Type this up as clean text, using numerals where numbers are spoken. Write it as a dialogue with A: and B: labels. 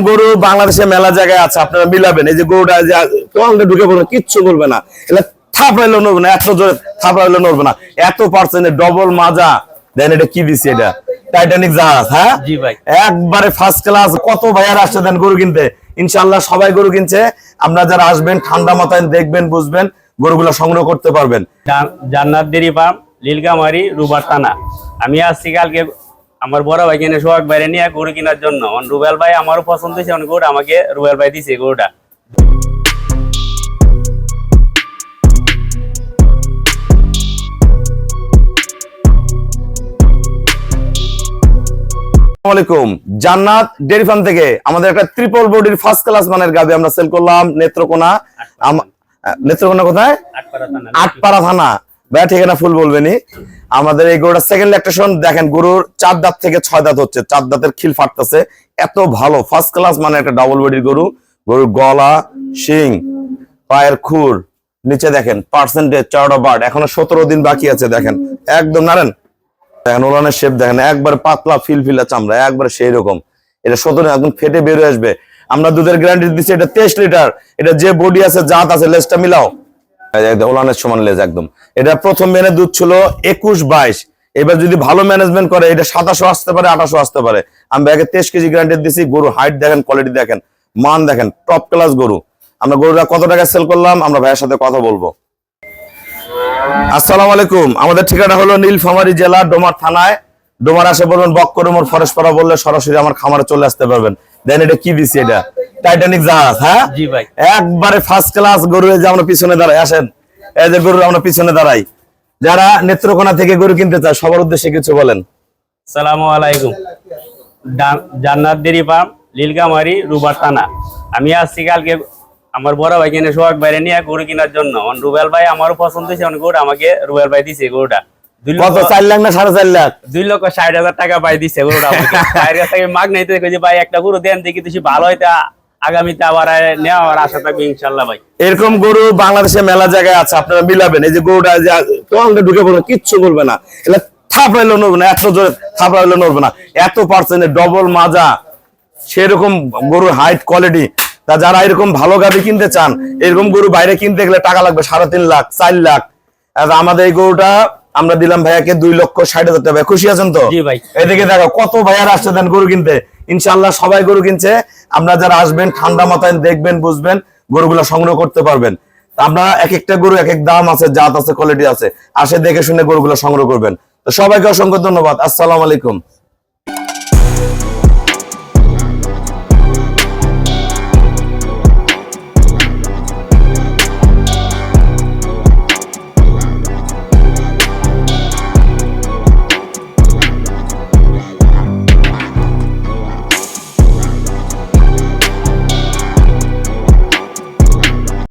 A: গরু বাংলাদেশে মেলা জায়গায় আছে, আপনারা মিলাবেন। এই যে গরুটা ঢুকে পড়বে, কিচ্ছু করবে না, থাপড়াইলে নড়বে না, এত জোরে থাপড়াইলে নড়বে না, এত পার্সেন্ট ডবল মাজা দেন। এটা কি দিচ্ছে? এটা টাইটানিক জাহাজ। হ্যাঁ জি ভাই, একবারে ফার্স্ট ক্লাস। কত ভাইয়ার আসছে দেন গরু কিনতে, ইনশাল্লাহ সবাই গরু কিনছে। আপনারা যারা আসবেন ঠান্ডা মাথায় দেখবেন, বুঝবেন, গরুগুলো সংগ্রহ করতে পারবেন।
B: জান্নাত ডেইরি ফার্ম, লীলগামারি, রুবার থানা। আমি আসছি কালকে আমার বড় ভাই কিনে সোহাগ বাইরে নিয়ে গরু কেনার জন্য। রুবেল ভাই আমারও পছন্দ হয়েছে, গরু আমাকে রুবেল ভাই দিছে গরুটা।
A: জান্নাত ডেইরি ফার্ম থেকে আমাদের একটা ট্রিপল বডির ফার্স্ট ক্লাস মানের গাভী আমরা সেল করলাম। নেত্রকোনা কোথায়? আটপাড়া থানা। ভাইয়া ঠিকানা ফুল বলবেনি। আমাদের এই গরুটা সেকেন্ড ল্যাকটেশন। দেখেন গরুর 4 দাঁত থেকে 6 দাঁত হচ্ছে, 4 দাঁতের খিল ফাটতেছে। এত ভালো ফার্স্ট ক্লাস মানে একটা ডাবল বডির গরু। গরুর গলা, শিং, পায়ের খুর, নিচে দেখেন পার্সেন্টেজ, চওড়া বাট, এখনো 17 দিন বাকি আছে। দেখেন একদম নারেন, দেখেন ওলানের শেপ দেখেন, একবার পাতলা ফিলফিলা চামড়া, একবার সেই রকম। এটা 17 একদম ফেটে বের হয়ে আসবে। আমরা দুধের গ্যারান্টি দিচ্ছি। এটা 23 লিটার। এটা যে বডি আছে, জাত আছে, লেজটা মিলাও, ওলানের সমান লেজ একদম। এটা প্রথম মেনে দুধ ছিল 21-22। এবার যদি ভালো ম্যানেজমেন্ট করে এটা 2700 আসতে পারে, 2800 আসতে পারে। আমি ব্যাগে 23 কেজি গ্যারান্টি দিচ্ছি। গরু হাইট দেখেন, কোয়ালিটি দেখেন, মান দেখেন, টপ ক্লাস গরু। আমরা গরুটা কত টাকা সেল করলাম আমরা ভাইয়ের সাথে কথা বলবো। আসসালামু আলাইকুম। আমাদের ঠিকানা হলো নীলফামারী জেলা, ডোমার থানায়। ডোমার আসে বলবেন বক্করমোর ফরেস্টপাড়া বললে সরাসরি আমার খামারে চলে আসতে পারবেন। দেন এটা কি দিছি? এটা টাইটানিক জাহাজ। হ্যাঁ
B: জি ভাই,
A: একবারে ফার্স্ট ক্লাস গরু। এই যে আমরা পিছনে দাঁড়াই, আসেন, এই যে গরু আমরা পিছনে দাঁড়াই। যারা নেত্রকোনা থেকে গরু কিনতে চায় সবার উদ্দেশ্যে কিছু বলেন।
B: আসসালামু আলাইকুম। জান্নাত ডেইরি ফার্ম, লীলগামারি, রুবার থানা। আমি আসছি কালকে আমার বড় ভাই কিনে সোহাগ বাইরে নিয়ে গরু কেনার জন্য। রুবেল ভাই আমারও পছন্দ হয়েছে, গরু আমাকে রুবেল ভাই দিছে গরুটা।
A: কত? 4 লাখ না 4.5 লাখ?
B: 2,60,000 টাকা পাই দিছে গরুটা আমাকে। বাইরের কাছ থেকে মাগ নাই তো, যে ভাই একটা গরু দেন দেখি কিছু ভালো হইতে, আগামীতে আবার নেওয়ার আশা থাকবে ইনশাল্লাহ ভাই।
A: এরকম গরু বাংলাদেশে মেলা জায়গায় আছে, আপনারা মিলাবেন। এই যে গরুটা ঢুকে পড়বে, কিচ্ছু করবে না, থাপড়াইলে নড়বে না, এত জোরে থাপড়াইলে নড়বে না, এত পার্সেন্ট ডবল মাজা, সেরকম গরুর হাইট, কোয়ালিটি। তা যারা এরকম ভালো গাভী কিনতে চান, এরকম গরু বাইরে কিনতে গেলে টাকা লাগবে 3.5 লাখ 4 লাখ। আমাদের এই গরুটা আমরা দিলাম ভাইয়াকে 2,60,000 টাকা। খুশি আছেন তো?
B: জি ভাই।
A: এদিকে দেখো কত ভাইয়ার আসছে দেন গরু কিনতে। ইনশাল্লাহ সবাই গরু কিনছে। আপনারা যারা আসবেন ঠান্ডা মাথায় দেখবেন, বুঝবেন, গরুগুলো সংগ্রহ করতে পারবেন। আপনারা এক একটা গরু এক এক দাম আছে, জাত আছে, কোয়ালিটি আছে। আসে দেখে শুনে গরুগুলো সংগ্রহ করবেন। তো সবাইকে অসংখ্য ধন্যবাদ। আসসালামু আলাইকুম।